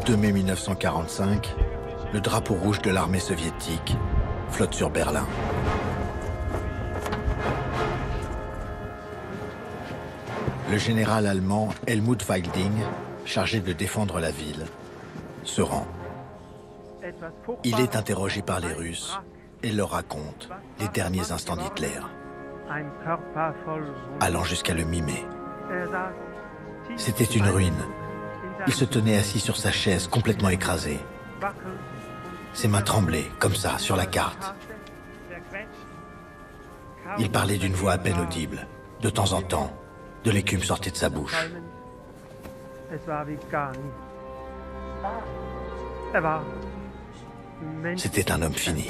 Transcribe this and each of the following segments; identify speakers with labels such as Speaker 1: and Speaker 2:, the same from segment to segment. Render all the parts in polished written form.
Speaker 1: 2 mai 1945, le drapeau rouge de l'armée soviétique flotte sur Berlin. Le général allemand Helmut Wilding, chargé de défendre la ville, se rend. Il est interrogé par les Russes et leur raconte les derniers instants d'Hitler, allant jusqu'à le mimer. C'était une ruine. Il se tenait assis sur sa chaise, complètement écrasé. Ses mains tremblaient, comme ça, sur la carte. Il parlait d'une voix à peine audible. De temps en temps, de l'écume sortait de sa bouche. C'était un homme fini.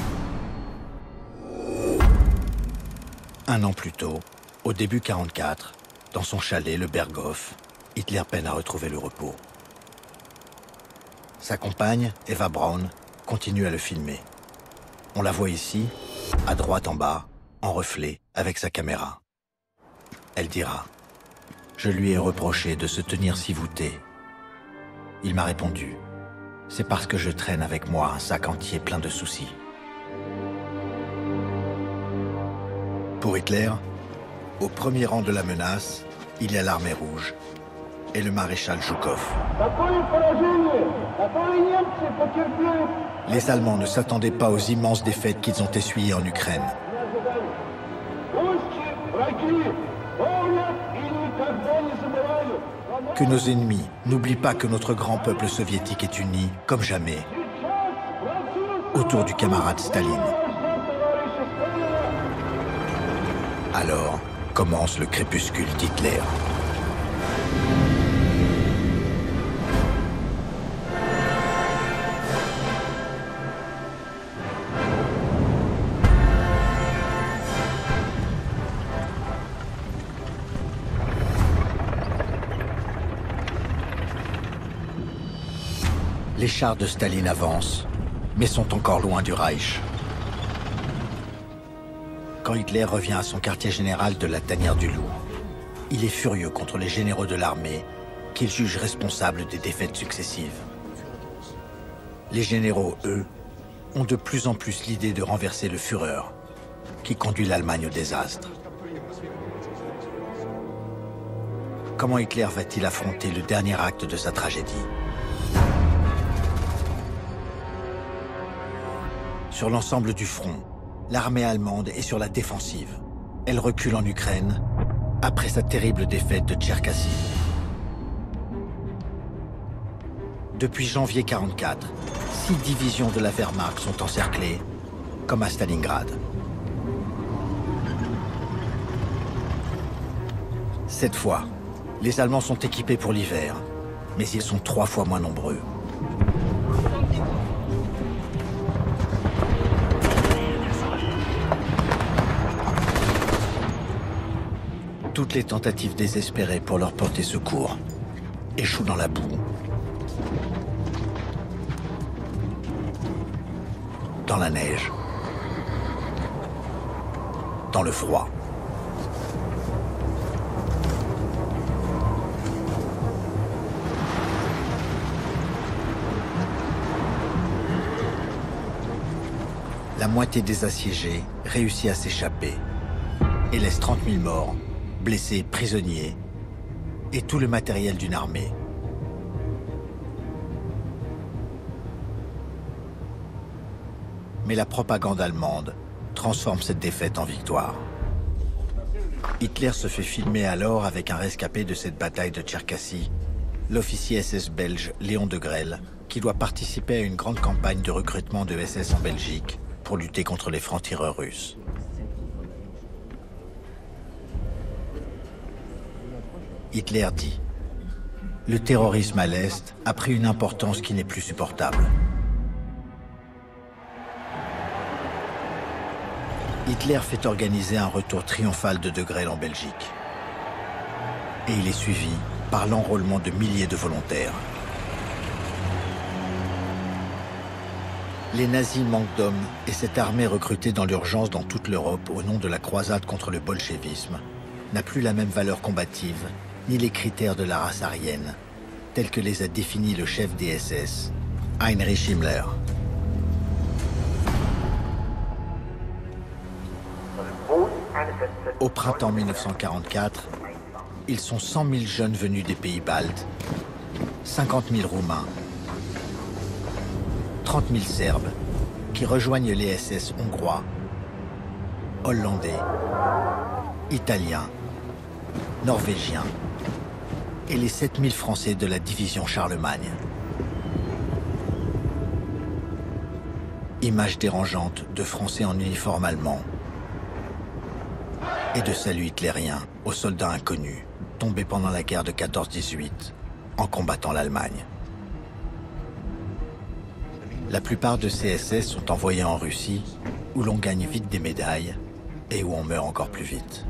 Speaker 1: Un an plus tôt, au début 1944, dans son chalet, le Berghof, Hitler peine à retrouver le repos. Sa compagne, Eva Braun, continue à le filmer. On la voit ici, à droite en bas, en reflet, avec sa caméra. Elle dira « Je lui ai reproché de se tenir si voûté. Il m'a répondu « C'est parce que je traîne avec moi un sac entier plein de soucis. » Pour Hitler, au premier rang de la menace, il y a l'armée rouge et le maréchal Zhukov. Les Allemands ne s'attendaient pas aux immenses défaites qu'ils ont essuyées en Ukraine. Que nos ennemis n'oublient pas que notre grand peuple soviétique est uni, comme jamais, autour du camarade Staline. Alors commence le crépuscule d'Hitler. Les chars de Staline avancent, mais sont encore loin du Reich. Quand Hitler revient à son quartier général de la Tanière du Loup, il est furieux contre les généraux de l'armée qu'il juge responsables des défaites successives. Les généraux, eux, ont de plus en plus l'idée de renverser le Führer, qui conduit l'Allemagne au désastre. Comment Hitler va-t-il affronter le dernier acte de sa tragédie ? Sur l'ensemble du front, l'armée allemande est sur la défensive. Elle recule en Ukraine après sa terrible défaite de Tcherkassy. Depuis janvier 1944, 6 divisions de la Wehrmacht sont encerclées, comme à Stalingrad. Cette fois, les Allemands sont équipés pour l'hiver, mais ils sont 3 fois moins nombreux. Toutes les tentatives désespérées pour leur porter secours échouent dans la boue, dans la neige, dans le froid. La moitié des assiégés réussit à s'échapper et laisse 30 000 morts, blessés, prisonniers et tout le matériel d'une armée. Mais la propagande allemande transforme cette défaite en victoire. Hitler se fait filmer alors avec un rescapé de cette bataille de Tcherkassy, l'officier SS belge Léon de Grelle, qui doit participer à une grande campagne de recrutement de SS en Belgique pour lutter contre les francs-tireurs russes. Hitler dit « Le terrorisme à l'Est a pris une importance qui n'est plus supportable. » Hitler fait organiser un retour triomphal de Grelle en Belgique. Et il est suivi par l'enrôlement de milliers de volontaires. Les nazis manquent d'hommes et cette armée recrutée dans l'urgence dans toute l'Europe au nom de la croisade contre le bolchevisme n'a plus la même valeur combative ni les critères de la race aryenne, tels que les a définis le chef des SS, Heinrich Himmler. Au printemps 1944, ils sont 100 000 jeunes venus des pays baltes, 50 000 Roumains, 30 000 Serbes qui rejoignent les SS hongrois, hollandais, italiens, norvégiens et les 7 000 Français de la division Charlemagne. Image dérangeante de Français en uniforme allemand et de salut hitlérien aux soldats inconnus tombés pendant la guerre de 14-18 en combattant l'Allemagne. La plupart de ces SS sont envoyés en Russie où l'on gagne vite des médailles et où on meurt encore plus vite.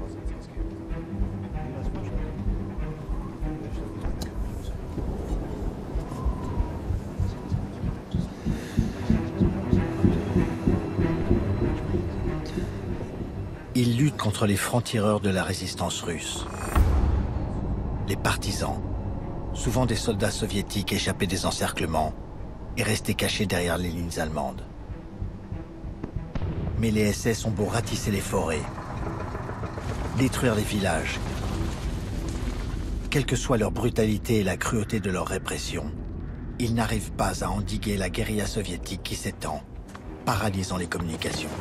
Speaker 1: Ils luttent contre les francs-tireurs de la résistance russe. Les partisans, souvent des soldats soviétiques échappés des encerclements et restés cachés derrière les lignes allemandes. Mais les SS ont beau ratisser les forêts, détruire les villages, quelle que soit leur brutalité et la cruauté de leur répression, ils n'arrivent pas à endiguer la guérilla soviétique qui s'étend, paralysant les communications.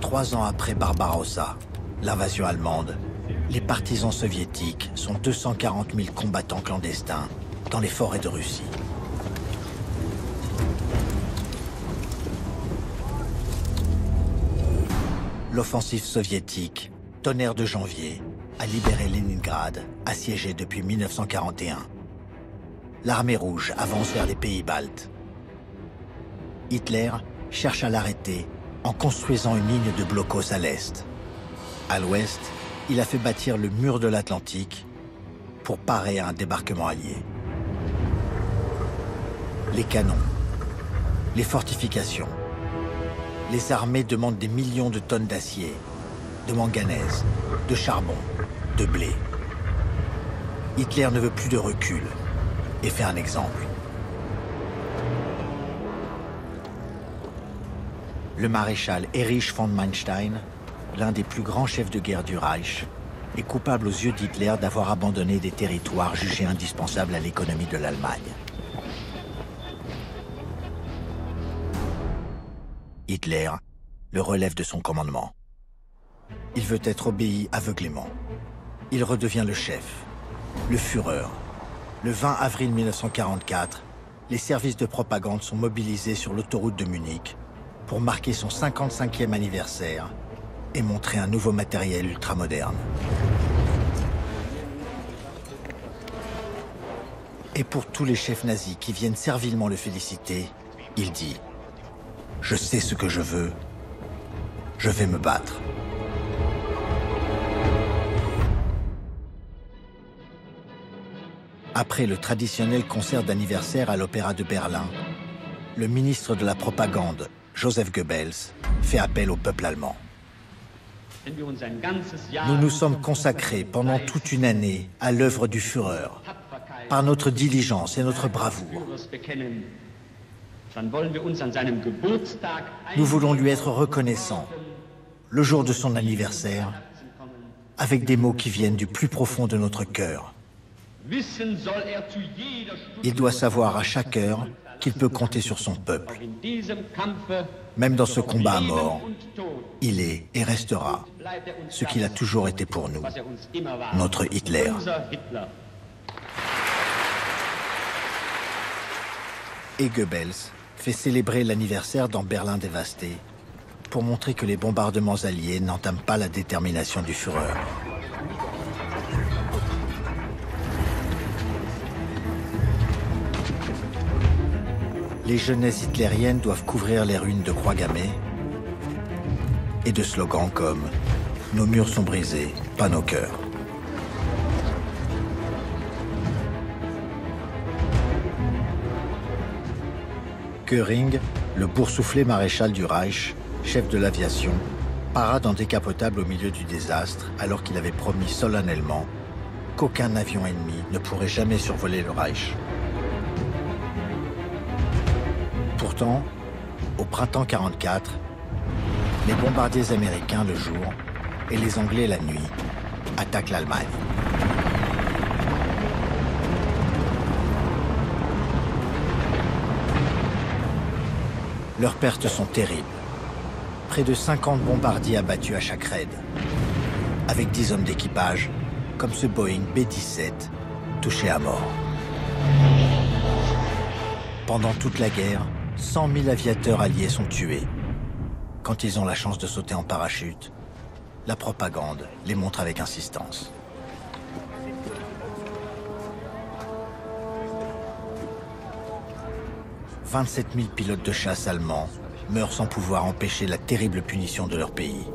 Speaker 1: 3 ans après Barbarossa, l'invasion allemande, les partisans soviétiques sont 240 000 combattants clandestins dans les forêts de Russie. L'offensive soviétique, tonnerre de janvier, a libéré Leningrad, assiégé depuis 1941. L'armée rouge avance vers les pays baltes. Hitler cherche à l'arrêter en construisant une ligne de blocos à l'est. À l'ouest, il a fait bâtir le mur de l'Atlantique pour parer à un débarquement allié. Les canons, les fortifications, les armées demandent des millions de tonnes d'acier, de manganèse, de charbon, de blé. Hitler ne veut plus de recul et fait un exemple. Le maréchal Erich von Manstein, l'un des plus grands chefs de guerre du Reich, est coupable aux yeux d'Hitler d'avoir abandonné des territoires jugés indispensables à l'économie de l'Allemagne. Hitler le relève de son commandement. Il veut être obéi aveuglément. Il redevient le chef, le Führer. Le 20 avril 1944, les services de propagande sont mobilisés sur l'autoroute de Munich pour marquer son 55e anniversaire et montrer un nouveau matériel ultramoderne. Et pour tous les chefs nazis qui viennent servilement le féliciter, il dit « Je sais ce que je veux, je vais me battre ». Après le traditionnel concert d'anniversaire à l'Opéra de Berlin, le ministre de la Propagande, Joseph Goebbels, fait appel au peuple allemand. Nous nous sommes consacrés pendant toute une année à l'œuvre du Führer, par notre diligence et notre bravoure. Nous voulons lui être reconnaissants, le jour de son anniversaire, avec des mots qui viennent du plus profond de notre cœur. Il doit savoir à chaque heure qu'il peut compter sur son peuple. Même dans ce combat à mort, il est et restera ce qu'il a toujours été pour nous, notre Hitler. Et Goebbels fait célébrer l'anniversaire dans Berlin dévasté pour montrer que les bombardements alliés n'entament pas la détermination du Führer. Les jeunesses hitlériennes doivent couvrir les ruines de croix gammées et de slogans comme « Nos murs sont brisés, pas nos cœurs ». Göring, le boursouflé maréchal du Reich, chef de l'aviation, parade en décapotable au milieu du désastre alors qu'il avait promis solennellement qu'aucun avion ennemi ne pourrait jamais survoler le Reich. Pourtant, au printemps 1944, les bombardiers américains le jour et les Anglais la nuit attaquent l'Allemagne. Leurs pertes sont terribles. Près de 50 bombardiers abattus à chaque raid, avec 10 hommes d'équipage, comme ce Boeing B-17, touché à mort. Pendant toute la guerre, 100 000 aviateurs alliés sont tués. Quand ils ont la chance de sauter en parachute, la propagande les montre avec insistance. « 27 000 pilotes de chasse allemands meurent sans pouvoir empêcher la terrible punition de leur pays. »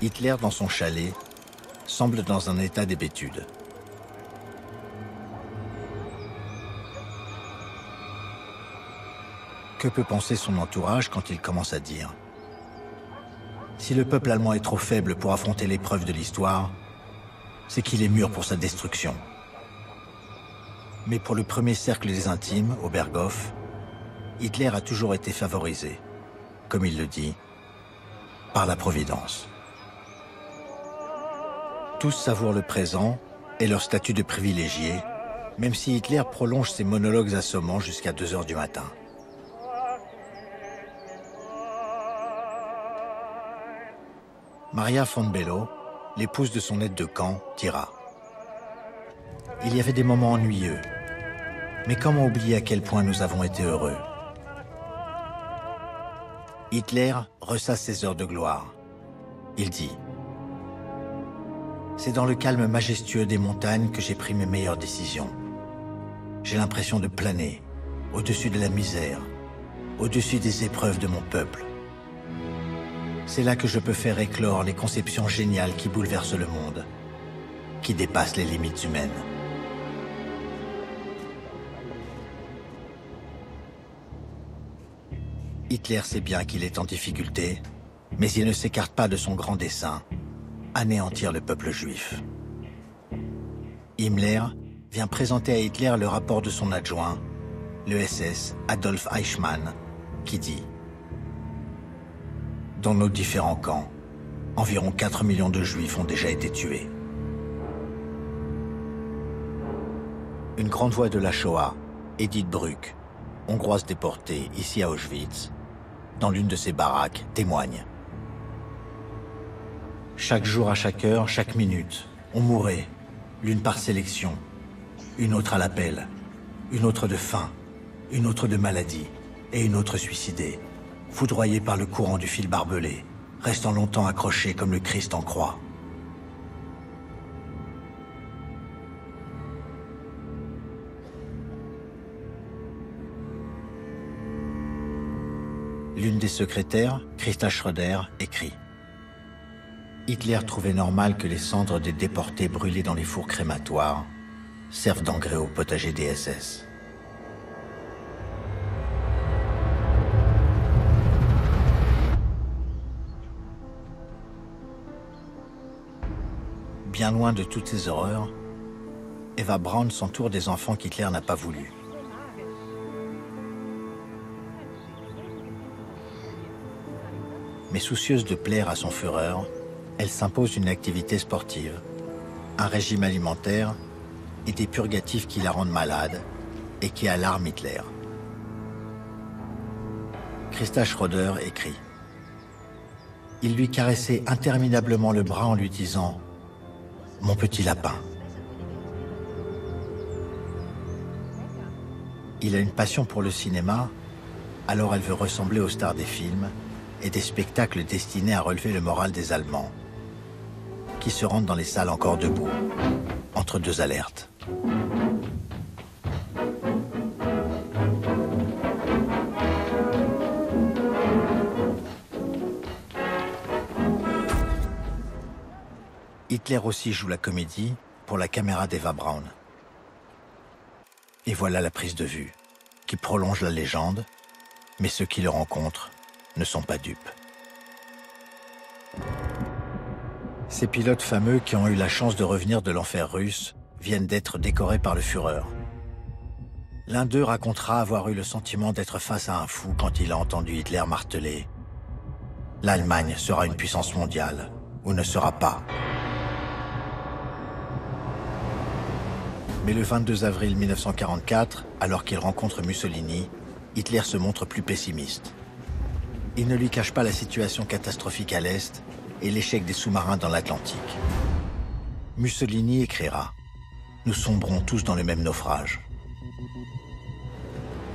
Speaker 1: Hitler, dans son chalet, semble dans un état d'hébétude. Que peut penser son entourage quand il commence à dire « Si le peuple allemand est trop faible pour affronter l'épreuve de l'histoire, c'est qu'il est mûr pour sa destruction. » Mais pour le premier cercle des intimes, au Berghof, Hitler a toujours été favorisé, comme il le dit, par la Providence. Tous savourent le présent et leur statut de privilégié, même si Hitler prolonge ses monologues assommants jusqu'à 2 heures du matin. Maria von Below, l'épouse de son aide de camp, dira « Il y avait des moments ennuyeux, mais comment oublier à quel point nous avons été heureux ?» Hitler ressasse ses heures de gloire. Il dit « C'est dans le calme majestueux des montagnes que j'ai pris mes meilleures décisions. J'ai l'impression de planer, au-dessus de la misère, au-dessus des épreuves de mon peuple. C'est là que je peux faire éclore les conceptions géniales qui bouleversent le monde, qui dépassent les limites humaines. » Hitler sait bien qu'il est en difficulté, mais il ne s'écarte pas de son grand dessein, anéantir le peuple juif. Himmler vient présenter à Hitler le rapport de son adjoint, le SS Adolf Eichmann, qui dit « Dans nos différents camps, environ 4 millions de Juifs ont déjà été tués. » Une grande voix de la Shoah, Edith Bruck, hongroise déportée ici à Auschwitz, dans l'une de ses baraques, témoigne. Chaque jour, à chaque heure, chaque minute, on mourait, l'une par sélection, une autre à l'appel, une autre de faim, une autre de maladie et une autre suicidée, foudroyée par le courant du fil barbelé, restant longtemps accrochée comme le Christ en croix. L'une des secrétaires, Christa Schröder, écrit « Hitler trouvait normal que les cendres des déportés brûlés dans les fours crématoires servent d'engrais au potager des SS. » Bien loin de toutes ces horreurs, Eva Braun s'entoure des enfants qu'Hitler n'a pas voulu. Mais soucieuse de plaire à son Führer, elle s'impose une activité sportive, un régime alimentaire et des purgatifs qui la rendent malade et qui alarment Hitler. Christa Schröder écrit « Il lui caressait interminablement le bras en lui disant « Mon petit lapin ». Il a une passion pour le cinéma, alors elle veut ressembler aux stars des films et des spectacles destinés à relever le moral des Allemands, qui se rendent dans les salles encore debout, entre 2 alertes. Hitler aussi joue la comédie pour la caméra d'Eva Braun. Et voilà la prise de vue. qui prolongent la légende, mais ceux qui le rencontrent ne sont pas dupes. Ces pilotes fameux qui ont eu la chance de revenir de l'enfer russe viennent d'être décorés par le Führer. L'un d'eux racontera avoir eu le sentiment d'être face à un fou quand il a entendu Hitler marteler « L'Allemagne sera une puissance mondiale, ou ne sera pas ». Mais le 22 avril 1944, alors qu'il rencontre Mussolini, Hitler se montre plus pessimiste. Il ne lui cache pas la situation catastrophique à l'Est et l'échec des sous-marins dans l'Atlantique. Mussolini écrira « Nous sombrons tous dans le même naufrage ».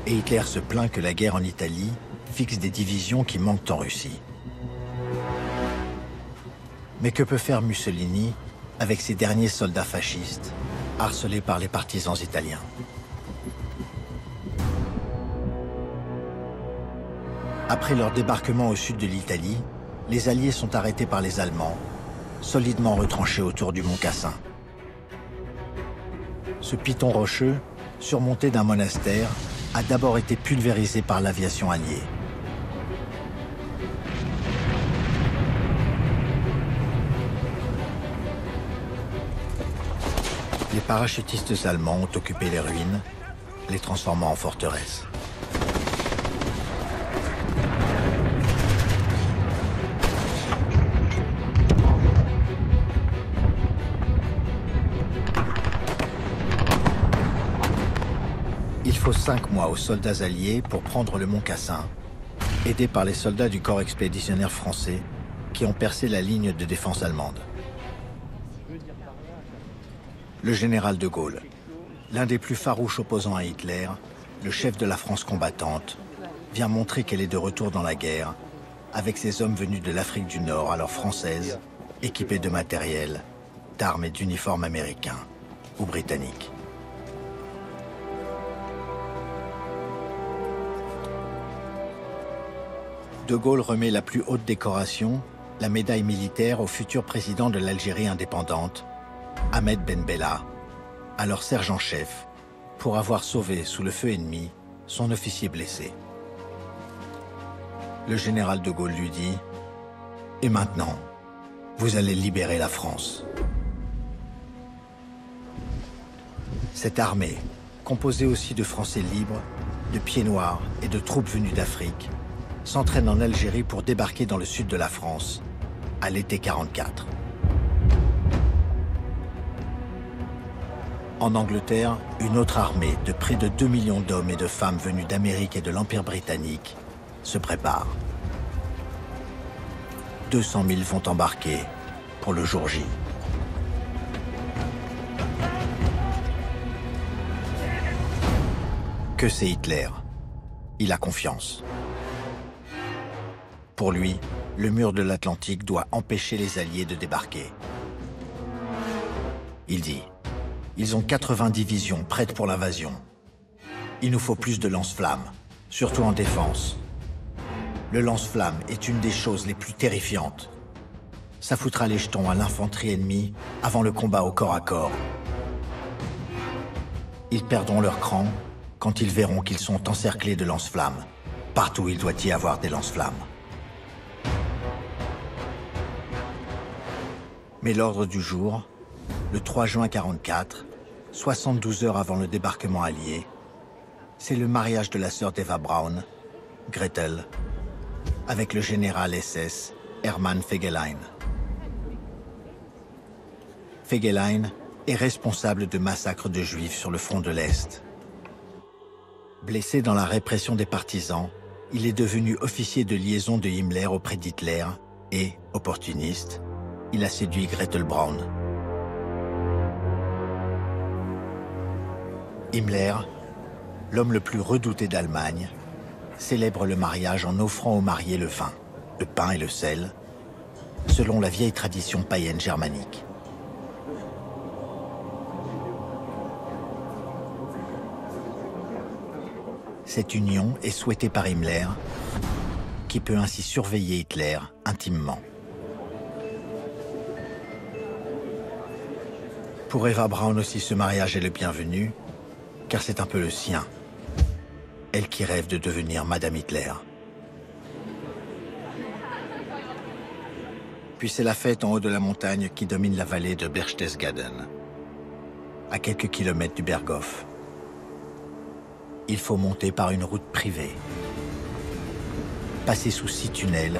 Speaker 1: Et Hitler se plaint que la guerre en Italie fixe des divisions qui manquent en Russie. Mais que peut faire Mussolini avec ces derniers soldats fascistes, harcelés par les partisans italiens? Après leur débarquement au sud de l'Italie, les Alliés sont arrêtés par les Allemands, solidement retranchés autour du mont Cassin. Ce piton rocheux, surmonté d'un monastère, a d'abord été pulvérisé par l'aviation alliée. Les parachutistes allemands ont occupé les ruines, les transformant en forteresses. Il faut 5 mois aux soldats alliés pour prendre le mont Cassin, aidés par les soldats du corps expéditionnaire français qui ont percé la ligne de défense allemande. Le général de Gaulle, l'un des plus farouches opposants à Hitler, le chef de la France combattante, vient montrer qu'elle est de retour dans la guerre avec ses hommes venus de l'Afrique du Nord, alors française, équipés de matériel, d'armes et d'uniformes américains ou britanniques. De Gaulle remet la plus haute décoration, la médaille militaire, au futur président de l'Algérie indépendante, Ahmed Ben Bella, alors sergent-chef, pour avoir sauvé sous le feu ennemi son officier blessé. Le général de Gaulle lui dit « Et maintenant, vous allez libérer la France ». Cette armée, composée aussi de Français libres, de pieds noirs et de troupes venues d'Afrique, s'entraîne en Algérie pour débarquer dans le sud de la France, à l'été 44. En Angleterre, une autre armée de près de 2 millions d'hommes et de femmes venus d'Amérique et de l'Empire britannique se prépare. 200 000 vont embarquer pour le jour J. Que c'est Hitler? Il a confiance. Pour lui, le mur de l'Atlantique doit empêcher les Alliés de débarquer. Il dit « Ils ont 80 divisions prêtes pour l'invasion. Il nous faut plus de lance-flammes, surtout en défense. Le lance-flammes est une des choses les plus terrifiantes. Ça foutra les jetons à l'infanterie ennemie avant le combat au corps à corps. Ils perdront leur cran quand ils verront qu'ils sont encerclés de lance-flammes. Partout il doit y avoir des lance-flammes. » Mais l'ordre du jour, le 3 juin 44, 72 heures avant le débarquement allié, c'est le mariage de la sœur d'Eva Braun, Gretel, avec le général SS Hermann Fegelein. Fegelein est responsable de massacres de Juifs sur le front de l'Est. Blessé dans la répression des partisans, il est devenu officier de liaison de Himmler auprès d'Hitler et, opportuniste, il a séduit Gretel Braun. Himmler, l'homme le plus redouté d'Allemagne, célèbre le mariage en offrant aux mariés le vin, le pain et le sel, selon la vieille tradition païenne germanique. Cette union est souhaitée par Himmler, qui peut ainsi surveiller Hitler intimement. Pour Eva Braun aussi, ce mariage est le bienvenu, car c'est un peu le sien. elle qui rêve de devenir Madame Hitler. Puis c'est la fête en haut de la montagne qui domine la vallée de Berchtesgaden, à quelques kilomètres du Berghof. Il faut monter par une route privée, passer sous 6 tunnels,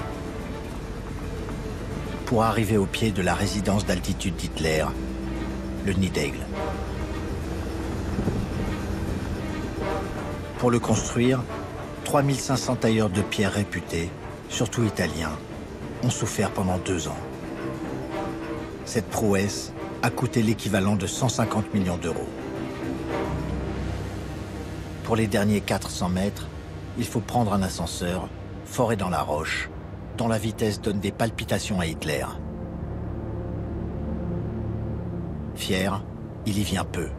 Speaker 1: pour arriver au pied de la résidence d'altitude d'Hitler, le Nid d'Aigle. Pour le construire, 3500 tailleurs de pierre réputés, surtout italiens, ont souffert pendant 2 ans. Cette prouesse a coûté l'équivalent de 150 millions d'euros. Pour les derniers 400 mètres, il faut prendre un ascenseur, foré dans la roche, dont la vitesse donne des palpitations à Hitler. Fier, il y vient peu,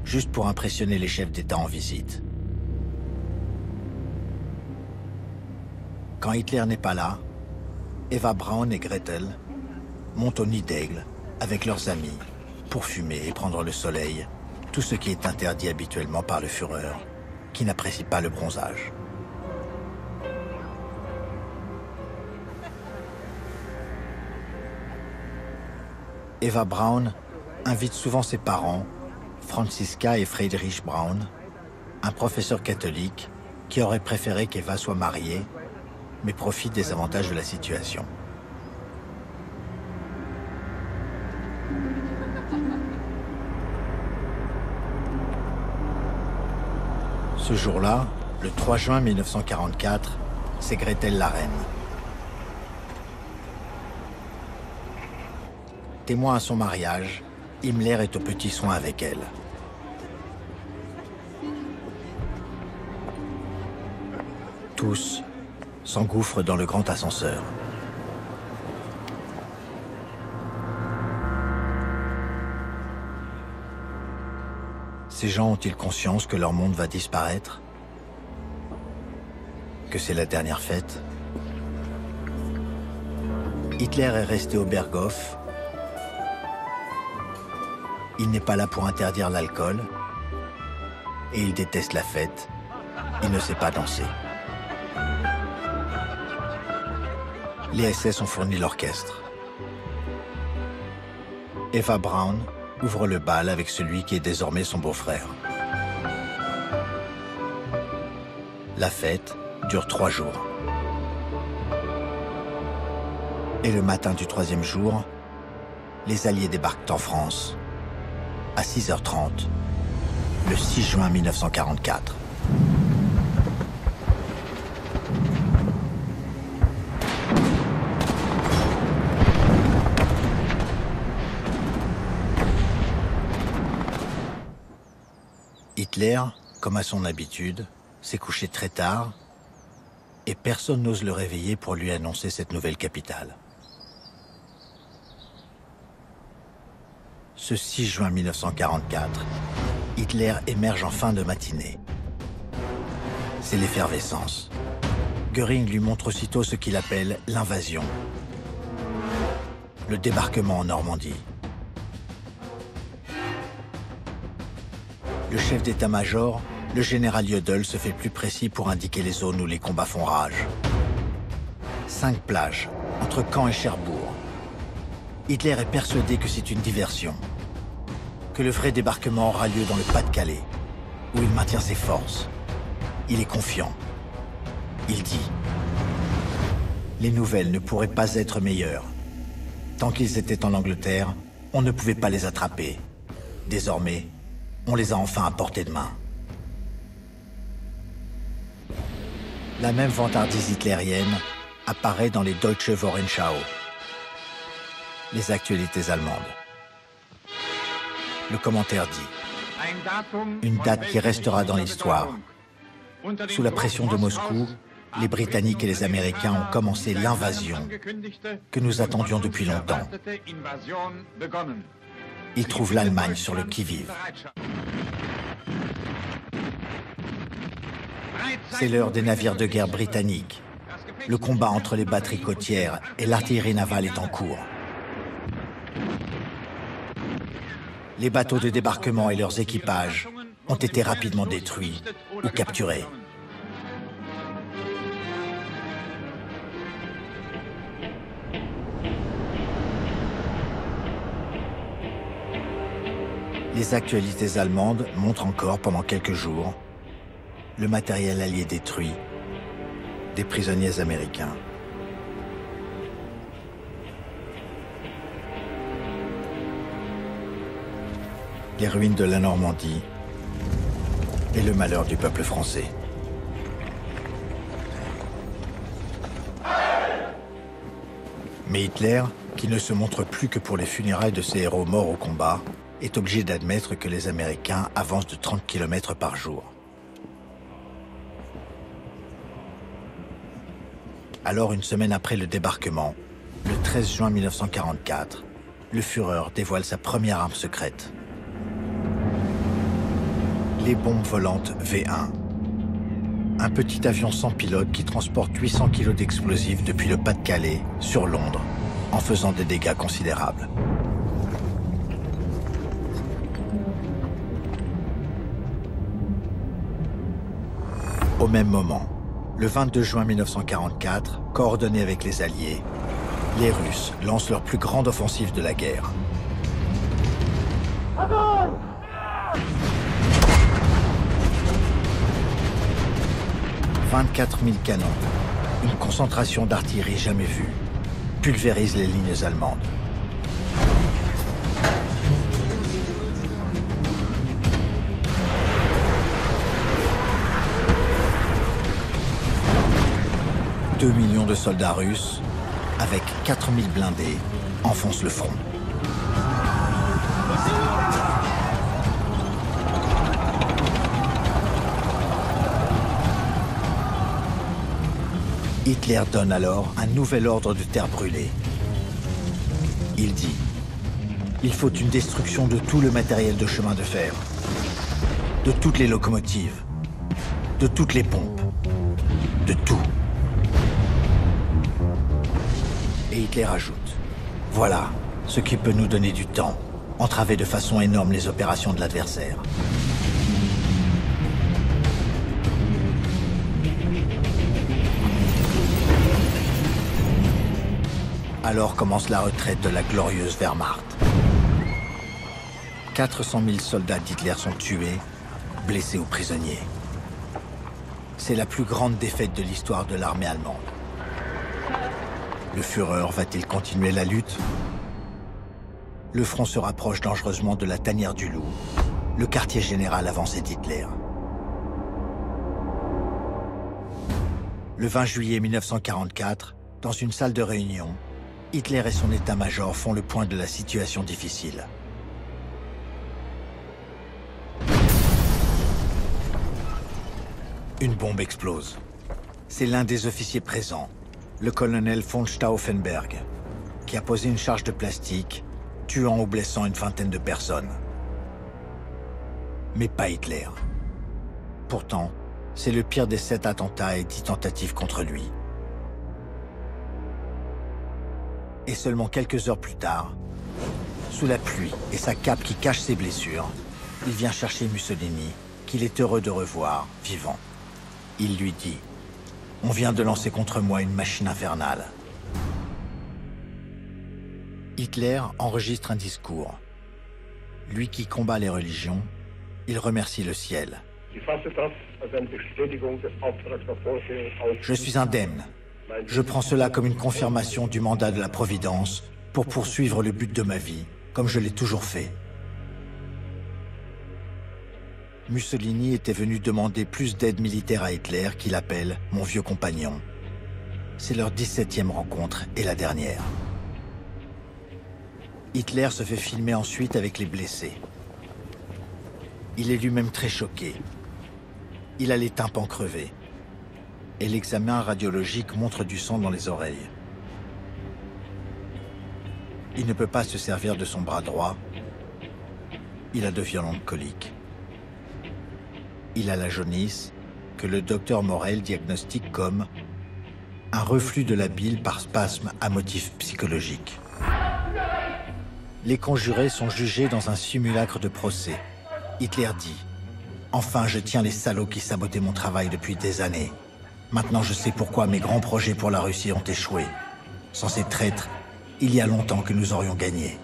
Speaker 1: juste pour impressionner les chefs d'État en visite. Quand Hitler n'est pas là, Eva Braun et Gretel montent au Nid d'Aigle avec leurs amis pour fumer et prendre le soleil, tout ce qui est interdit habituellement par le Führer, qui n'apprécie pas le bronzage. Eva Braun invite souvent ses parents, Franziska et Friedrich Braun, un professeur catholique qui aurait préféré qu'Eva soit mariée, mais profite des avantages de la situation. Ce jour-là, le 3 juin 1944, c'est Gretel la reine. Témoin à son mariage, Himmler est aux petits soins avec elle. Tous s'engouffrent dans le grand ascenseur. Ces gens ont-ils conscience que leur monde va disparaître? Que c'est la dernière fête? Hitler est resté au Berghof. Il n'est pas là pour interdire l'alcool. Et il déteste la fête. Il ne sait pas danser. Les SS ont fourni l'orchestre. Eva Braun ouvre le bal avec celui qui est désormais son beau-frère. La fête dure 3 jours. Et le matin du 3e jour, les Alliés débarquent en France à 6h30, le 6 juin 1944. Hitler, comme à son habitude, s'est couché très tard et personne n'ose le réveiller pour lui annoncer cette nouvelle capitale. Ce 6 juin 1944, Hitler émerge en fin de matinée. C'est l'effervescence. Göring lui montre aussitôt ce qu'il appelle l'invasion. Le débarquement en Normandie. Le chef d'état-major, le général Jodl, se fait plus précis pour indiquer les zones où les combats font rage. 5 plages, entre Caen et Cherbourg. Hitler est persuadé que c'est une diversion, que le vrai débarquement aura lieu dans le Pas-de-Calais, où il maintient ses forces. Il est confiant. Il dit « Les nouvelles ne pourraient pas être meilleures. Tant qu'ils étaient en Angleterre, on ne pouvait pas les attraper. Désormais, on les a enfin à portée de main. » La même vantardise hitlérienne apparaît dans les Deutsche Wochenschau, les actualités allemandes. Le commentaire dit « Une date qui restera dans l'histoire. Sous la pression de Moscou, les Britanniques et les Américains ont commencé l'invasion que nous attendions depuis longtemps. Ils trouvent l'Allemagne sur le qui-vive. C'est l'heure des navires de guerre britanniques. Le combat entre les batteries côtières et l'artillerie navale est en cours. Les bateaux de débarquement et leurs équipages ont été rapidement détruits ou capturés. Les actualités allemandes montrent encore pendant quelques jours le matériel allié détruit, des prisonniers américains. Les ruines de la Normandie et le malheur du peuple français. Mais Hitler, qui ne se montre plus que pour les funérailles de ses héros morts au combat, est obligé d'admettre que les Américains avancent de 30 km par jour. Alors, une semaine après le débarquement, le 13 juin 1944, le Führer dévoile sa première arme secrète. Les bombes volantes V1. Un petit avion sans pilote qui transporte 800 kg d'explosifs depuis le Pas-de-Calais sur Londres, en faisant des dégâts considérables. Au même moment, le 22 juin 1944, coordonnés avec les Alliés, les Russes lancent leur plus grande offensive de la guerre. 24 000 canons, une concentration d'artillerie jamais vue, pulvérise les lignes allemandes. « 2 millions de soldats russes, avec 4 000 blindés, enfoncent le front. Hitler donne alors un nouvel ordre de terre brûlée. Il dit « Il faut une destruction de tout le matériel de chemin de fer, de toutes les locomotives, de toutes les pompes, de tout. » Et Hitler ajoute « Voilà ce qui peut nous donner du temps, entraver de façon énorme les opérations de l'adversaire. » Alors commence la retraite de la glorieuse Wehrmacht. 400 000 soldats d'Hitler sont tués, blessés ou prisonniers. C'est la plus grande défaite de l'histoire de l'armée allemande. Le Führer va-t-il continuer la lutte? Le front se rapproche dangereusement de la tanière du Loup, le quartier général avancé d'Hitler. Le 20 juillet 1944, dans une salle de réunion, Hitler et son état-major font le point de la situation difficile. Une bombe explose. C'est l'un des officiers présents, le colonel von Stauffenberg, qui a posé une charge de plastique, tuant ou blessant une vingtaine de personnes. Mais pas Hitler. Pourtant, c'est le pire des 7 attentats et 10 tentatives contre lui. Et seulement quelques heures plus tard, sous la pluie et sa cape qui cache ses blessures, il vient chercher Mussolini, qu'il est heureux de revoir, vivant. Il lui dit « On vient de lancer contre moi une machine infernale. » Hitler enregistre un discours. Lui qui combat les religions, il remercie le ciel. « Je suis indemne. Je prends cela comme une confirmation du mandat de la Providence pour poursuivre le but de ma vie, comme je l'ai toujours fait. » Mussolini était venu demander plus d'aide militaire à Hitler, qu'il appelle « mon vieux compagnon ». C'est leur 17e rencontre et la dernière. Hitler se fait filmer ensuite avec les blessés. Il est lui-même très choqué. Il a les tympans crevés. Et l'examen radiologique montre du sang dans les oreilles. Il ne peut pas se servir de son bras droit. Il a de violentes coliques. Il a la jaunisse, que le docteur Morel diagnostique comme un reflux de la bile par spasme à motif psychologique. Les conjurés sont jugés dans un simulacre de procès. Hitler dit Enfin, je tiens les salauds qui sabotaient mon travail depuis des années. Maintenant, je sais pourquoi mes grands projets pour la Russie ont échoué. Sans ces traîtres, il y a longtemps que nous aurions gagné.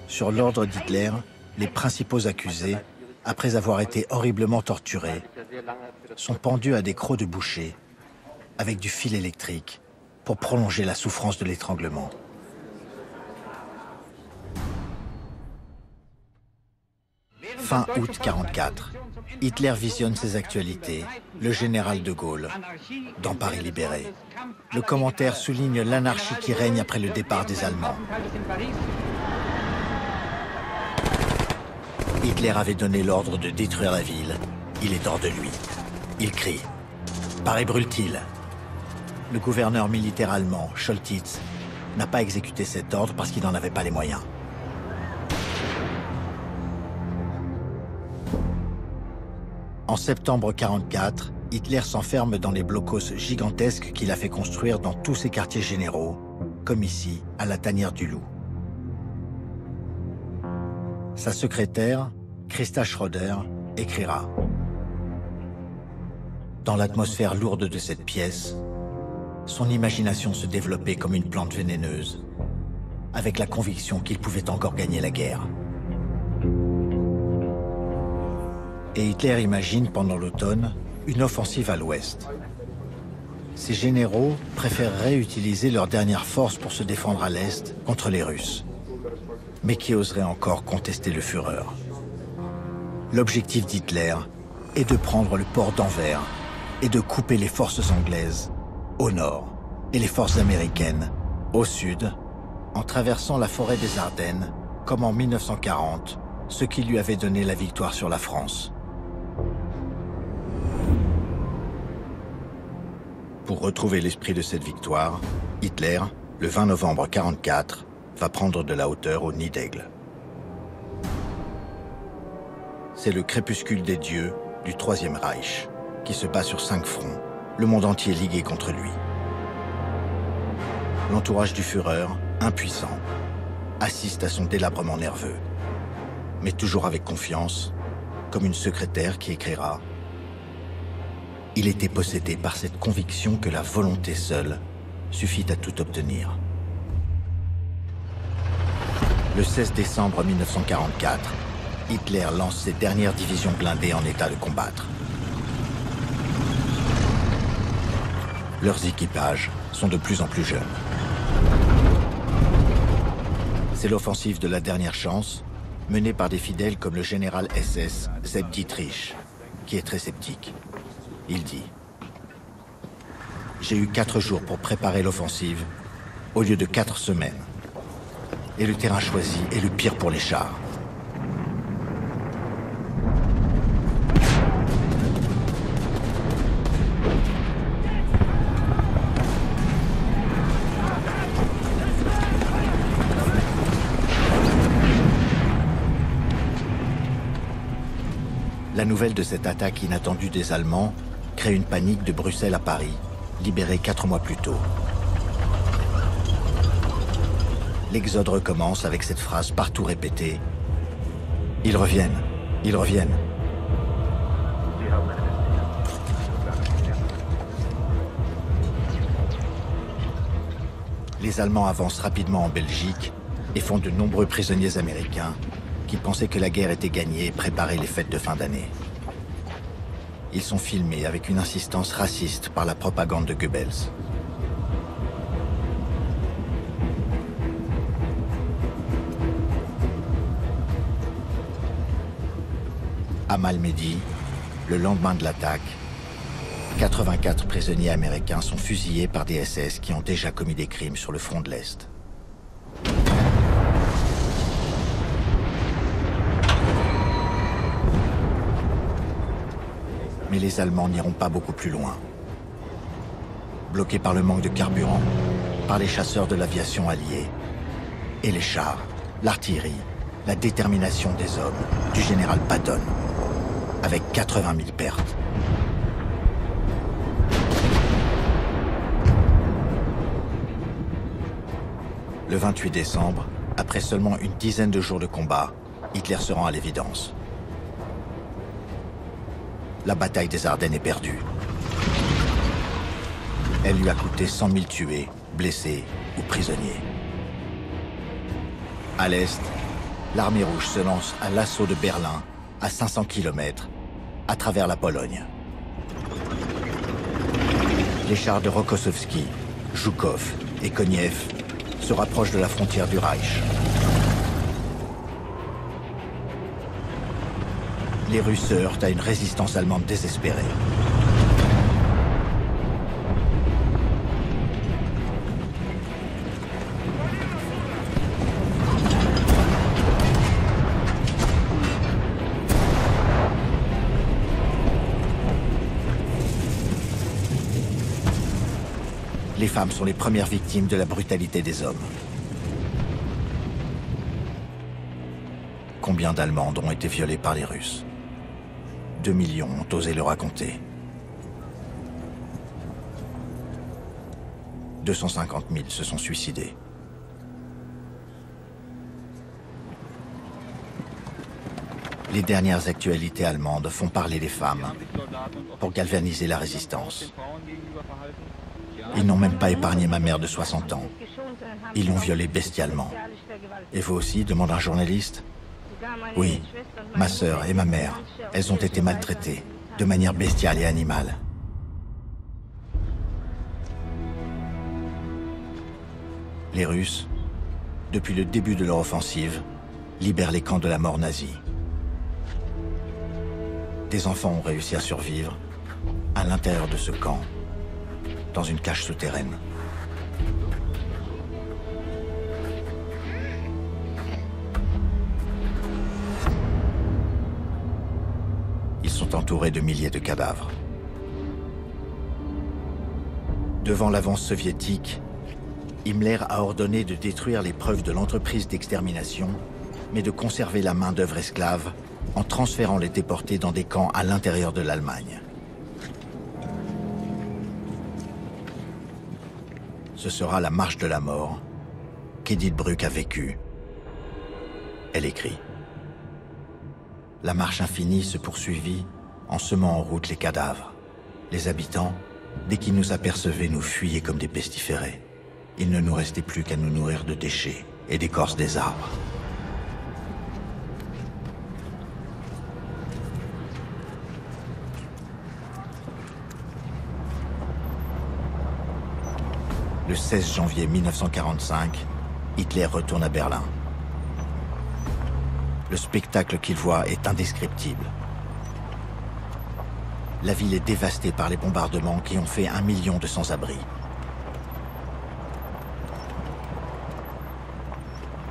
Speaker 1: Sur l'ordre d'Hitler, les principaux accusés, après avoir été horriblement torturés, sont pendus à des crocs de boucher avec du fil électrique pour prolonger la souffrance de l'étranglement. Fin août 1944, Hitler visionne ses actualités, le général de Gaulle, dans Paris libéré. Le commentaire souligne l'anarchie qui règne après le départ des Allemands. Hitler avait donné l'ordre de détruire la ville. Il est hors de lui. Il crie. Paris brûle-t-il? Le gouverneur militaire allemand, Choltitz, n'a pas exécuté cet ordre parce qu'il n'en avait pas les moyens. En septembre 1944, Hitler s'enferme dans les blocos gigantesques qu'il a fait construire dans tous ses quartiers généraux, comme ici, à la Tanière du Loup. Sa secrétaire, Christa Schroeder, écrira « Dans l'atmosphère lourde de cette pièce, son imagination se développait comme une plante vénéneuse, avec la conviction qu'il pouvait encore gagner la guerre. » Et Hitler imagine pendant l'automne une offensive à l'ouest. Ses généraux préféreraient utiliser leur dernière force pour se défendre à l'est contre les Russes. Mais qui oserait encore contester le Führer? L'objectif d'Hitler est de prendre le port d'Anvers et de couper les forces anglaises au nord et les forces américaines au sud, en traversant la forêt des Ardennes, comme en 1940, ce qui lui avait donné la victoire sur la France. Pour retrouver l'esprit de cette victoire, Hitler, le 20 novembre 1944, va prendre de la hauteur au Nid d'Aigle. C'est le crépuscule des dieux du Troisième Reich, qui se bat sur 5 fronts, le monde entier ligué contre lui. L'entourage du Führer, impuissant, assiste à son délabrement nerveux, mais toujours avec confiance, comme une secrétaire qui écrira « Il était possédé par cette conviction que la volonté seule suffit à tout obtenir. » Le 16 décembre 1944, Hitler lance ses dernières divisions blindées en état de combattre. Leurs équipages sont de plus en plus jeunes. C'est l'offensive de la dernière chance, menée par des fidèles comme le général SS Sepp Dietrich, qui est très sceptique. Il dit « J'ai eu 4 jours pour préparer l'offensive, au lieu de 4 semaines. Et le terrain choisi est le pire pour les chars. » La nouvelle de cette attaque inattendue des Allemands crée une panique de Bruxelles à Paris, libérée 4 mois plus tôt. L'exode recommence avec cette phrase partout répétée. « Ils reviennent, ils reviennent ». Les Allemands avancent rapidement en Belgique et font de nombreux prisonniers américains qui pensaient que la guerre était gagnée et préparaient les fêtes de fin d'année. Ils sont filmés avec une insistance raciste par la propagande de Goebbels. À Malmedy, le lendemain de l'attaque, 84 prisonniers américains sont fusillés par des SS qui ont déjà commis des crimes sur le front de l'Est. Mais les Allemands n'iront pas beaucoup plus loin. Bloqués par le manque de carburant, par les chasseurs de l'aviation alliés, et les chars, l'artillerie, la détermination des hommes du général Patton, avec 80 000 pertes. Le 28 décembre, après seulement une dizaine de jours de combat, Hitler se rend à l'évidence. La bataille des Ardennes est perdue. Elle lui a coûté 100 000 tués, blessés ou prisonniers. À l'est, l'armée rouge se lance à l'assaut de Berlin, à 500 km, à travers la Pologne. Les chars de Rokossovski, Zhukov et Koniev se rapprochent de la frontière du Reich. Les Russes se heurtent à une résistance allemande désespérée. Les femmes sont les premières victimes de la brutalité des hommes. Combien d'Allemandes ont été violées par les Russes? 2 millions ont osé le raconter. 250 000 se sont suicidés. Les dernières actualités allemandes font parler les femmes pour galvaniser la résistance. Ils n'ont même pas épargné ma mère de 60 ans. Ils l'ont violée bestialement. Et vous aussi, demande un journaliste? Oui, ma sœur et ma mère, elles ont été maltraitées, de manière bestiale et animale. Les Russes, depuis le début de leur offensive, libèrent les camps de la mort nazie. Des enfants ont réussi à survivre à l'intérieur de ce camp, dans une cage souterraine. Ils sont entourés de milliers de cadavres. Devant l'avance soviétique, Himmler a ordonné de détruire les preuves de l'entreprise d'extermination, mais de conserver la main-d'œuvre esclave en transférant les déportés dans des camps à l'intérieur de l'Allemagne. Ce sera la marche de la mort qu'Edith Bruck a vécue. Elle écrit: la marche infinie se poursuivit en semant en route les cadavres. Les habitants, dès qu'ils nous apercevaient, nous fuyaient comme des pestiférés. Il ne nous restait plus qu'à nous nourrir de déchets et d'écorces des arbres. Le 16 janvier 1945, Hitler retourne à Berlin. Le spectacle qu'il voit est indescriptible. La ville est dévastée par les bombardements qui ont fait 1 million de sans-abri.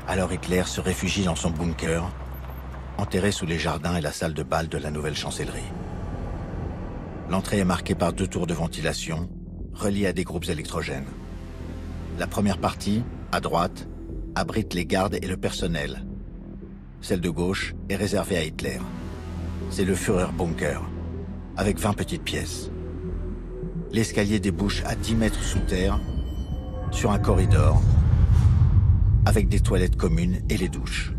Speaker 1: Alors Hitler se réfugie dans son bunker, enterré sous les jardins et la salle de bal de la nouvelle chancellerie. L'entrée est marquée par 2 tours de ventilation, reliées à des groupes électrogènes. La première partie, à droite, abrite les gardes et le personnel. Celle de gauche est réservée à Hitler. C'est le Führerbunker, avec 20 petites pièces. L'escalier débouche à 10 mètres sous terre, sur un corridor, avec des toilettes communes et les douches.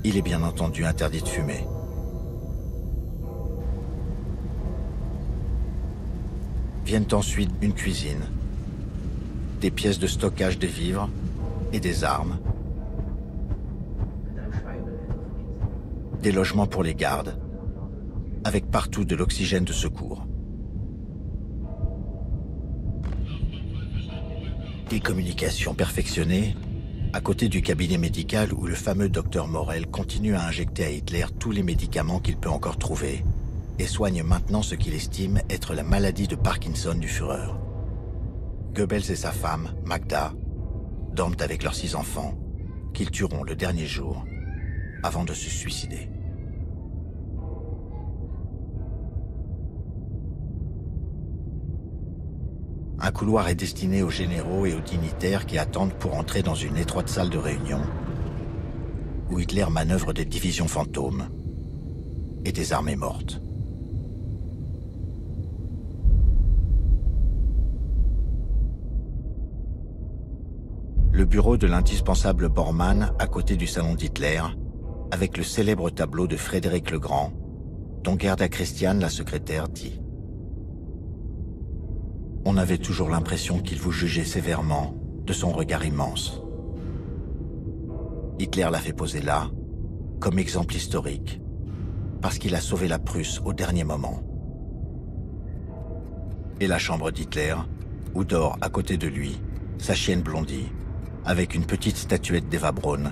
Speaker 1: Il est bien entendu interdit de fumer. Viennent ensuite une cuisine, des pièces de stockage des vivres et des armes, des logements pour les gardes, avec partout de l'oxygène de secours. Des communications perfectionnées, à côté du cabinet médical où le fameux docteur Morel continue à injecter à Hitler tous les médicaments qu'il peut encore trouver et soigne maintenant ce qu'il estime être la maladie de Parkinson du Führer. Goebbels et sa femme, Magda, dorment avec leurs 6 enfants, qu'ils tueront le dernier jour avant de se suicider. Un couloir est destiné aux généraux et aux dignitaires qui attendent pour entrer dans une étroite salle de réunion où Hitler manœuvre des divisions fantômes et des armées mortes. le bureau de l'indispensable Bormann à côté du salon d'Hitler, avec le célèbre tableau de Frédéric le Grand, dont Gerda Christian, la secrétaire, dit « On avait toujours l'impression qu'il vous jugeait sévèrement de son regard immense. Hitler l'a fait poser là, comme exemple historique, parce qu'il a sauvé la Prusse au dernier moment. » Et la chambre d'Hitler, où dort à côté de lui sa chienne Blondie, avec une petite statuette d'Eva Braun,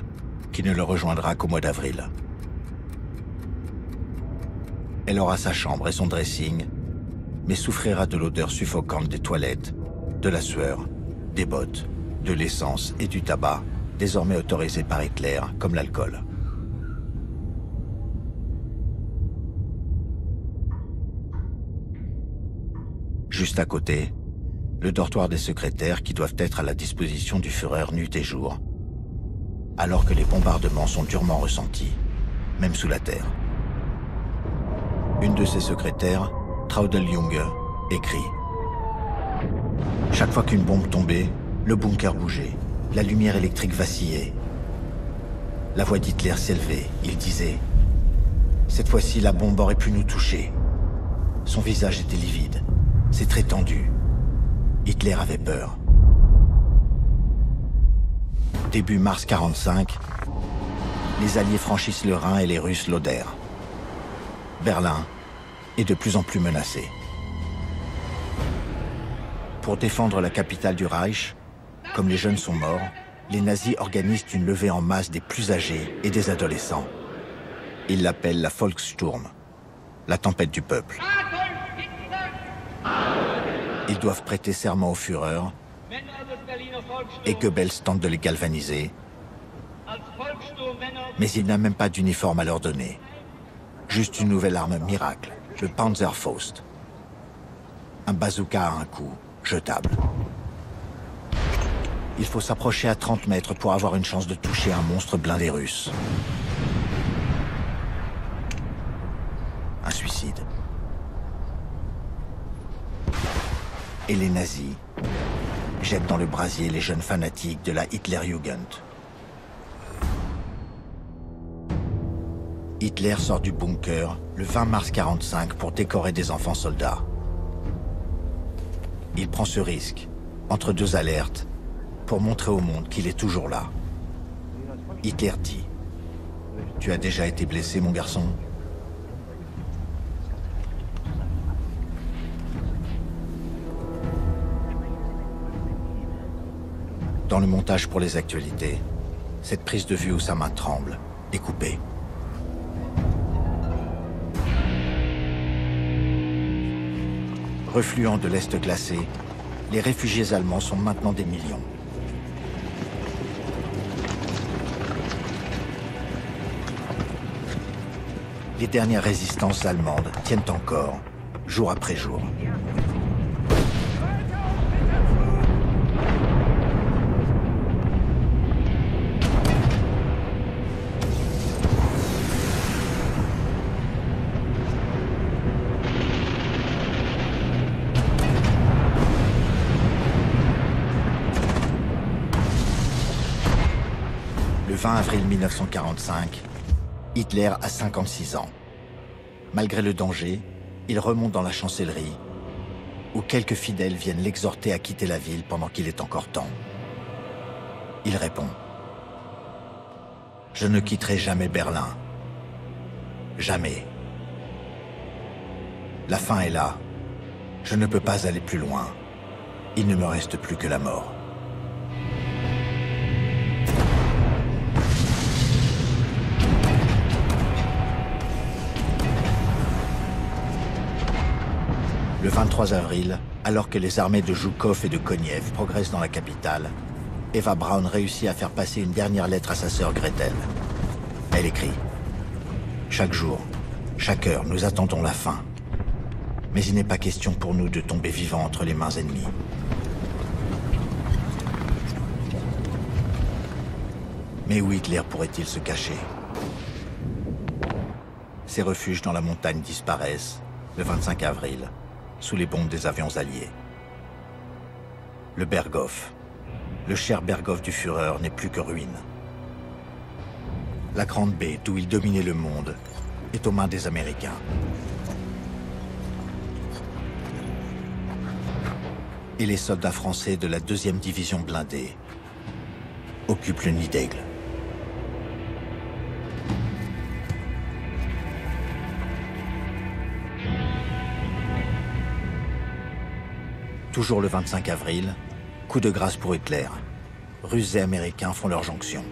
Speaker 1: qui ne le rejoindra qu'au mois d'avril. Elle aura sa chambre et son dressing, mais souffrira de l'odeur suffocante des toilettes, de la sueur, des bottes, de l'essence et du tabac, désormais autorisés par Hitler, comme l'alcool. Juste à côté, le dortoir des secrétaires qui doivent être à la disposition du Führer nuit et jour, alors que les bombardements sont durement ressentis, même sous la terre. Une de ses secrétaires, Traudel Junge, écrit « Chaque fois qu'une bombe tombait, le bunker bougeait, la lumière électrique vacillait. La voix d'Hitler s'élevait, il disait « Cette fois-ci, la bombe aurait pu nous toucher. » Son visage était livide, ses traits tendus. Hitler avait peur. Début mars 1945, les Alliés franchissent le Rhin et les Russes l'Oder. Berlin est de plus en plus menacée. Pour défendre la capitale du Reich, comme les jeunes sont morts, les nazis organisent une levée en masse des plus âgés et des adolescents. Ils l'appellent la Volkssturm, la tempête du peuple. Ils doivent prêter serment au Führer et Goebbels tente de les galvaniser, mais il n'a même pas d'uniforme à leur donner. Juste une nouvelle arme miracle, le Panzerfaust. Un bazooka à un coup, jetable. Il faut s'approcher à 30 mètres pour avoir une chance de toucher un monstre blindé russe. Un suicide. Et les nazis jettent dans le brasier les jeunes fanatiques de la Hitlerjugend. Hitler sort du bunker le 20 mars 1945 pour décorer des enfants soldats. Il prend ce risque, entre deux alertes, pour montrer au monde qu'il est toujours là. Hitler dit « Tu as déjà été blessé, mon garçon ?» Dans le montage pour les actualités, cette prise de vue où sa main tremble est coupée. Refluant de l'Est glacé, les réfugiés allemands sont maintenant des millions. Les dernières résistances allemandes tiennent encore, jour après jour. Le 20 avril 1945, Hitler a 56 ans. Malgré le danger, il remonte dans la chancellerie, où quelques fidèles viennent l'exhorter à quitter la ville pendant qu'il est encore temps. Il répond « Je ne quitterai jamais Berlin. Jamais. La fin est là. Je ne peux pas aller plus loin. Il ne me reste plus que la mort. » Le 23 avril, alors que les armées de Zhukov et de Koniev progressent dans la capitale, Eva Braun réussit à faire passer une dernière lettre à sa sœur Gretel. Elle écrit « Chaque jour, chaque heure, nous attendons la fin. Mais il n'est pas question pour nous de tomber vivants entre les mains ennemies. » Mais où Hitler pourrait-il se cacher? Ses refuges dans la montagne disparaissent le 25 avril, sous les bombes des avions alliés. Le Berghof, le cher Berghof du Führer n'est plus que ruine. La Grande Baie, d'où il dominait le monde, est aux mains des Américains. Et les soldats français de la 2e division blindée occupent le Nid d'Aigle. Toujours le 25 avril, coup de grâce pour Hitler. Russes et Américains font leur jonction.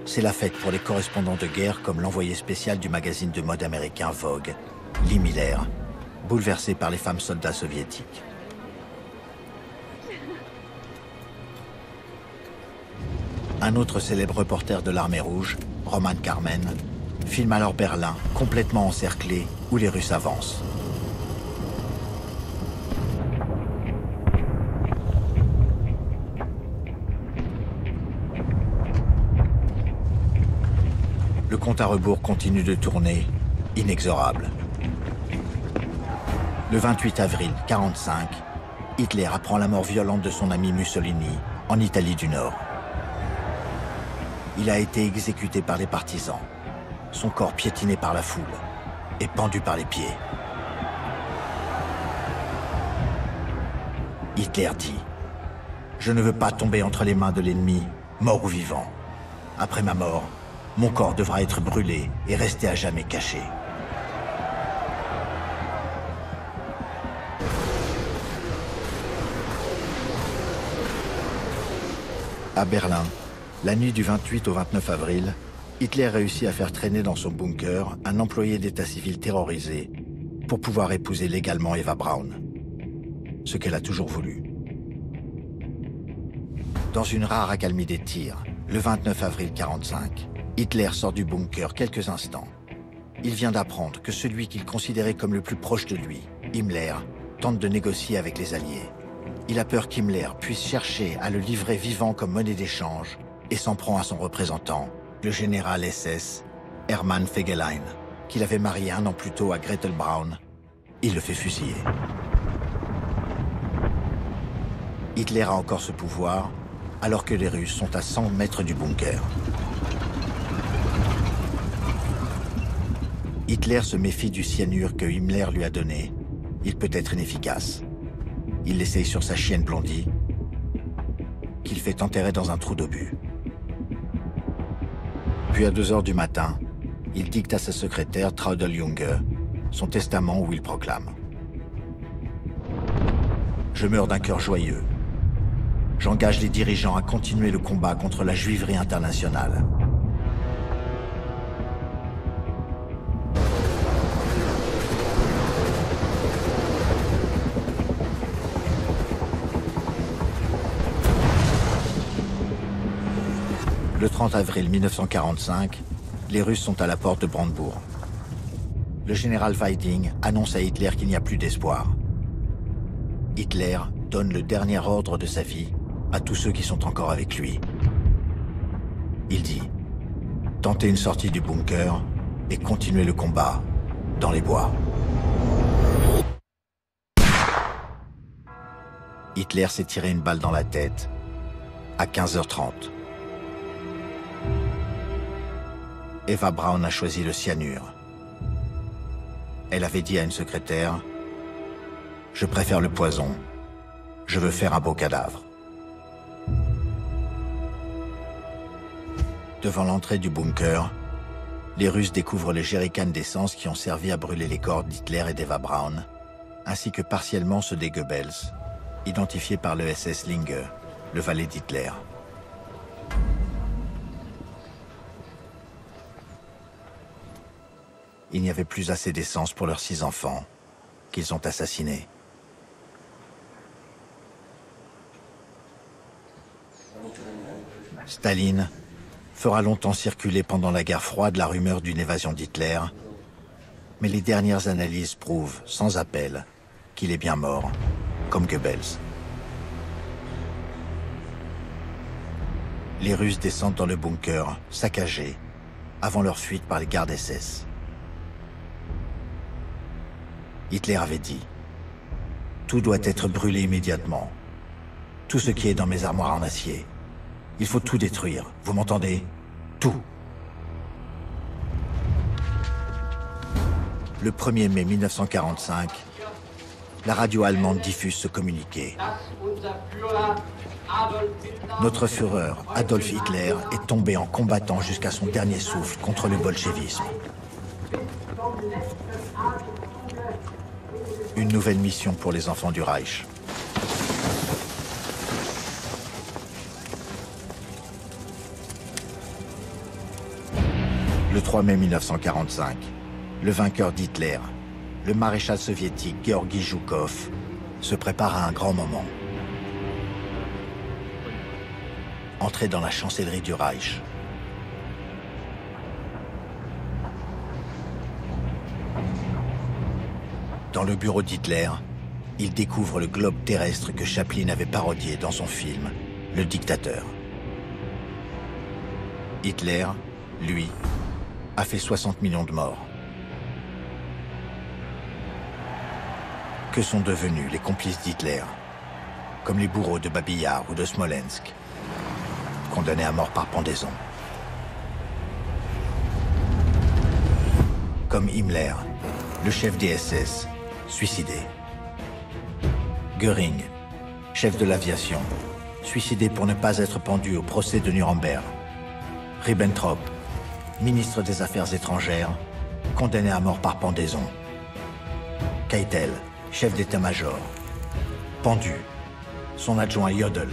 Speaker 1: C'est la fête pour les correspondants de guerre comme l'envoyé spécial du magazine de mode américain Vogue, Lee Miller, bouleversé par les femmes soldats soviétiques. Un autre célèbre reporter de l'armée rouge, Roman Carmen, filme alors Berlin, complètement encerclé, où les Russes avancent. Le compte à rebours continue de tourner, inexorable. Le 28 avril 1945, Hitler apprend la mort violente de son ami Mussolini en Italie du Nord. Il a été exécuté par les partisans, son corps piétiné par la foule et pendu par les pieds. Hitler dit « Je ne veux pas tomber entre les mains de l'ennemi, mort ou vivant. Après ma mort, mon corps devra être brûlé et rester à jamais caché. » À Berlin, la nuit du 28 au 29 avril, Hitler réussit à faire traîner dans son bunker un employé d'état civil terrorisé pour pouvoir épouser légalement Eva Braun, ce qu'elle a toujours voulu. Dans une rare accalmie des tirs, le 29 avril 1945, Hitler sort du bunker quelques instants. Il vient d'apprendre que celui qu'il considérait comme le plus proche de lui, Himmler, tente de négocier avec les Alliés. Il a peur qu'Himmler puisse chercher à le livrer vivant comme monnaie d'échange et s'en prend à son représentant, le général SS Hermann Fegelein, qu'il avait marié un an plus tôt à Gretel Braun. Il le fait fusiller. Hitler a encore ce pouvoir, alors que les Russes sont à 100 mètres du bunker. Hitler se méfie du cyanure que Himmler lui a donné. Il peut être inefficace. Il l'essaye sur sa chienne Blondie, qu'il fait enterrer dans un trou d'obus. Puis à 2 heures du matin, il dicte à sa secrétaire Traudl Junge son testament où il proclame « Je meurs d'un cœur joyeux. J'engage les dirigeants à continuer le combat contre la juiverie internationale. » Le 30 avril 1945, les Russes sont à la porte de Brandebourg. Le général Weiding annonce à Hitler qu'il n'y a plus d'espoir. Hitler donne le dernier ordre de sa vie à tous ceux qui sont encore avec lui. Il dit « Tentez une sortie du bunker et continuez le combat dans les bois. » Hitler s'est tiré une balle dans la tête à 15h30. Eva Braun a choisi le cyanure. Elle avait dit à une secrétaire « Je préfère le poison. Je veux faire un beau cadavre. » Devant l'entrée du bunker, les Russes découvrent les jerrycans d'essence qui ont servi à brûler les corps d'Hitler et d'Eva Braun, ainsi que partiellement ceux des Goebbels, identifiés par le SS Linge, le valet d'Hitler. Il n'y avait plus assez d'essence pour leurs 6 enfants, qu'ils ont assassinés. Staline fera longtemps circuler pendant la guerre froide la rumeur d'une évasion d'Hitler, mais les dernières analyses prouvent, sans appel, qu'il est bien mort, comme Goebbels. Les Russes descendent dans le bunker, saccagés, avant leur fuite par les gardes SS. Hitler avait dit « Tout doit être brûlé immédiatement. Tout ce qui est dans mes armoires en acier. Il faut tout détruire, vous m'entendez? Tout. Le 1er mai 1945, la radio allemande diffuse ce communiqué. Notre Führer, Adolf Hitler, est tombé en combattant jusqu'à son dernier souffle contre le bolchevisme. Une nouvelle mission pour les enfants du Reich. Le 3 mai 1945, le vainqueur d'Hitler, le maréchal soviétique Georgi Zhukov, se prépare à un grand moment. Entrer dans la chancellerie du Reich. Dans le bureau d'Hitler, il découvre le globe terrestre que Chaplin avait parodié dans son film « Le dictateur ». Hitler, lui, a fait 60 millions de morts. Que sont devenus les complices d'Hitler, comme les bourreaux de Babi Yar ou de Smolensk, condamnés à mort par pendaison? Comme Himmler, le chef des SS, suicidé. Göring, chef de l'aviation, suicidé pour ne pas être pendu au procès de Nuremberg. Ribbentrop, ministre des Affaires étrangères, condamné à mort par pendaison. Keitel, chef d'état-major, pendu. Son adjoint Jodl,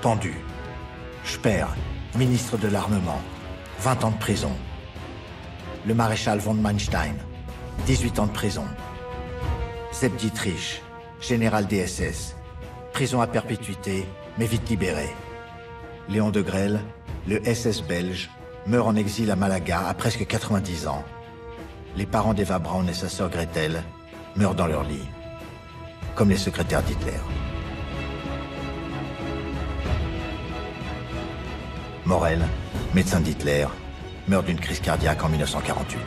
Speaker 1: pendu. Speer, ministre de l'Armement, 20 ans de prison. Le maréchal von Manstein, 18 ans de prison. Sepp Dietrich, général des SS, prison à perpétuité, mais vite libéré. Léon de Grelle, le SS belge, meurt en exil à Malaga à presque 90 ans. Les parents d'Eva Braun et sa sœur Gretel meurent dans leur lit, comme les secrétaires d'Hitler. Morel, médecin d'Hitler, meurt d'une crise cardiaque en 1948.